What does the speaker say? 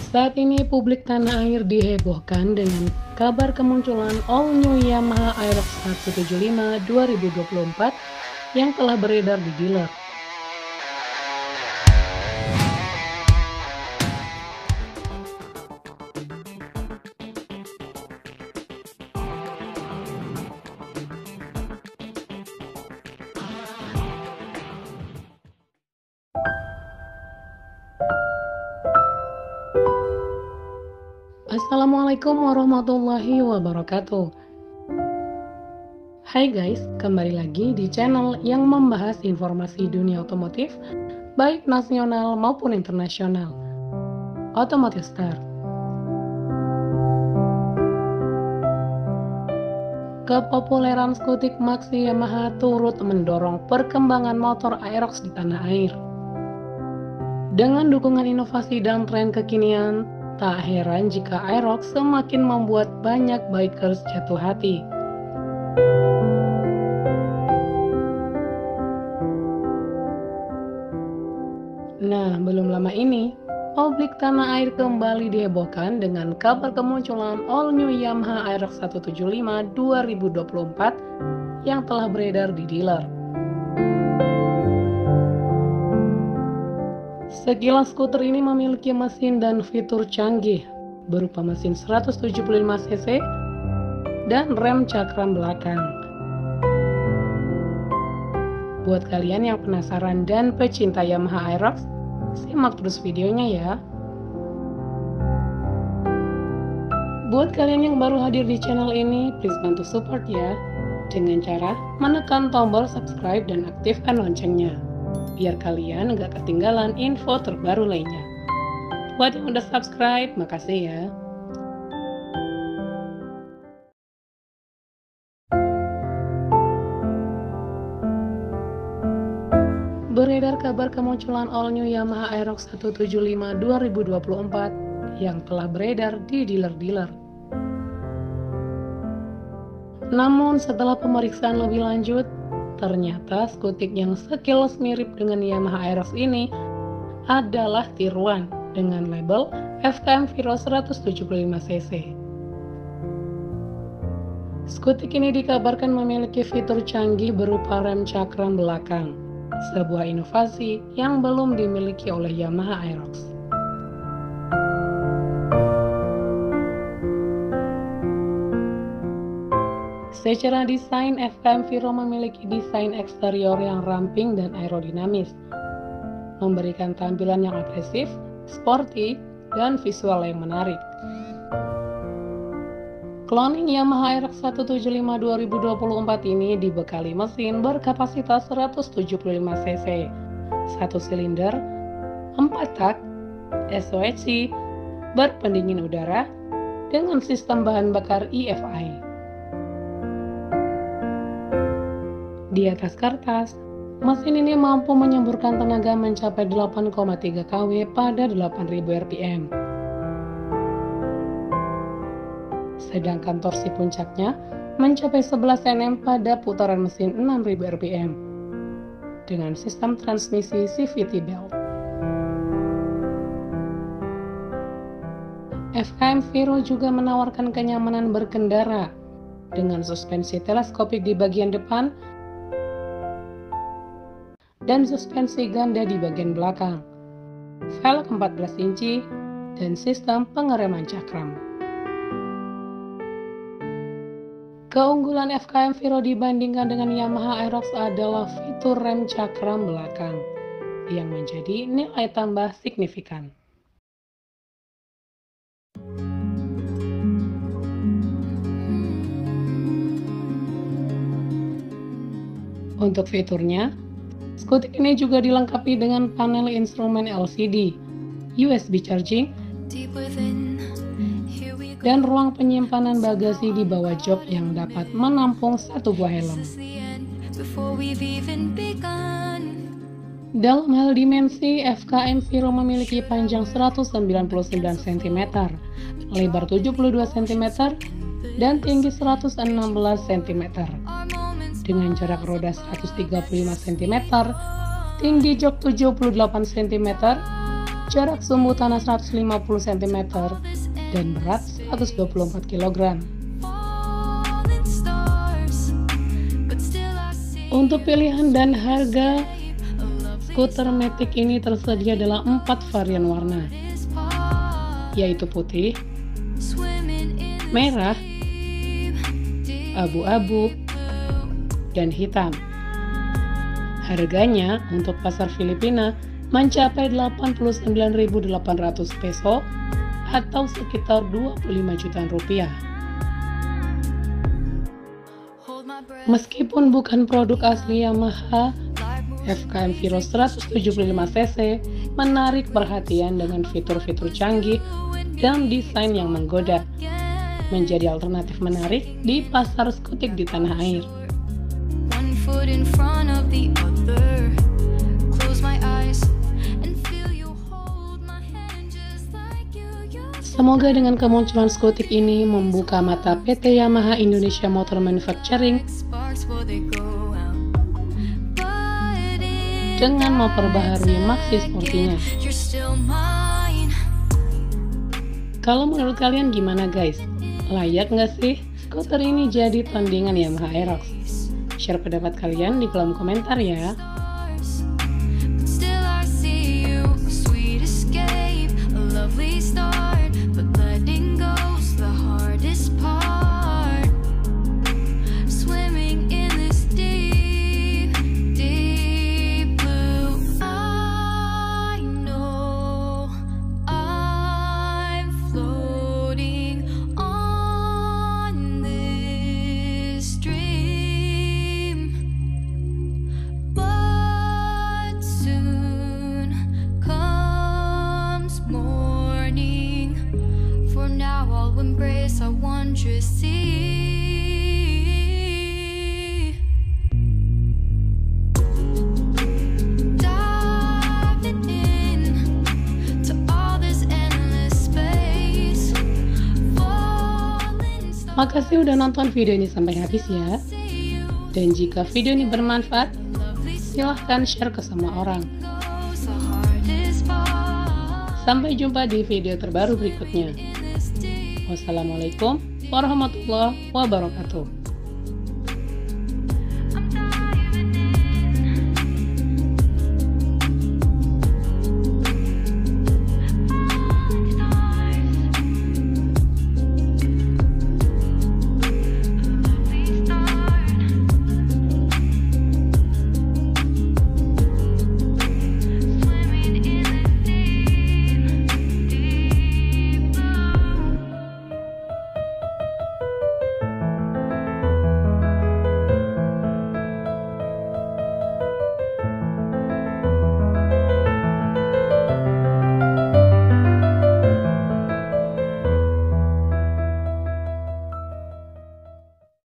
Saat ini publik tanah air dihebohkan dengan kabar kemunculan all new Yamaha Aerox 175 2024 yang telah beredar di dealer. Assalamualaikum warahmatullahi wabarakatuh. Hai guys, kembali lagi di channel yang membahas informasi dunia otomotif, baik nasional maupun internasional. Automotive Star. Kepopuleran skutik Maxi Yamaha turut mendorong perkembangan motor Aerox di tanah air. Dengan dukungan inovasi dan tren kekinian, tak heran jika Aerox semakin membuat banyak bikers jatuh hati. Nah, belum lama ini, publik tanah air kembali dihebohkan dengan kabar kemunculan all new Yamaha Aerox 175 2024 yang telah beredar di dealer. Sekilas skuter ini memiliki mesin dan fitur canggih berupa mesin 175 cc dan rem cakram belakang. Buat kalian yang penasaran dan pecinta Yamaha Aerox, simak terus videonya ya. Buat kalian yang baru hadir di channel ini, please bantu support ya dengan cara menekan tombol subscribe dan aktifkan loncengnya, biar kalian nggak ketinggalan info terbaru lainnya. Buat yang udah subscribe, makasih ya. Beredar kabar kemunculan all new Yamaha Aerox 175 2024 yang telah beredar di dealer-dealer. Namun setelah pemeriksaan lebih lanjut, ternyata skutik yang sekilas mirip dengan Yamaha Aerox ini adalah tiruan dengan label FKM Viro 175cc. Skutik ini dikabarkan memiliki fitur canggih berupa rem cakram belakang, sebuah inovasi yang belum dimiliki oleh Yamaha Aerox. Secara desain, FKM Viro memiliki desain eksterior yang ramping dan aerodinamis, memberikan tampilan yang agresif, sporty, dan visual yang menarik. Cloning Yamaha Aerox 175 2024 ini dibekali mesin berkapasitas 175 cc, 1 silinder, 4 tak, SOHC, berpendingin udara, dengan sistem bahan bakar EFI. Di atas kertas, mesin ini mampu menyemburkan tenaga mencapai 8,3 kW pada 8.000 rpm. Sedangkan torsi puncaknya mencapai 11 Nm pada putaran mesin 6.000 rpm dengan sistem transmisi CVT belt. FKM Viro juga menawarkan kenyamanan berkendara dengan suspensi teleskopik di bagian depan dan suspensi ganda di bagian belakang, velg 14 inci, dan sistem pengereman cakram. Keunggulan FKM Viro dibandingkan dengan Yamaha Aerox adalah fitur rem cakram belakang yang menjadi nilai tambah signifikan. Untuk fiturnya, skutik ini juga dilengkapi dengan panel instrumen LCD, USB charging, dan ruang penyimpanan bagasi di bawah jok yang dapat menampung satu buah helm. Dalam hal dimensi, FKM Viro memiliki panjang 199 cm, lebar 72 cm, dan tinggi 116 cm. Dengan jarak roda 135 cm, tinggi jok 78 cm, jarak sumbu tanah 150 cm, dan berat 124 kg. Untuk pilihan dan harga, skuter Matic ini tersedia dalam 4 varian warna, yaitu putih, merah, abu-abu, dan hitam. Harganya untuk pasar Filipina mencapai 89.800 peso atau sekitar 25 jutaan rupiah. Meskipun bukan produk asli Yamaha, FKM Viro 175cc menarik perhatian dengan fitur-fitur canggih dan desain yang menggoda, menjadi alternatif menarik di pasar skutik di tanah air. Semoga dengan kemunculan skutik ini membuka mata PT Yamaha Indonesia Motor Manufacturing dengan memperbaharui Maxi sportinya. Kalau menurut kalian gimana guys? Layak nggak sih skuter ini jadi tandingan Yamaha Aerox? Share pendapat kalian di kolom komentar ya. Embrace our wondrous sea. Diving in to all this endless space. Makasih udah nonton video ini sampai habis ya. Dan jika video ini bermanfaat, silahkan share ke semua orang. Sampai jumpa di video terbaru berikutnya. Wassalamualaikum warahmatullahi wabarakatuh.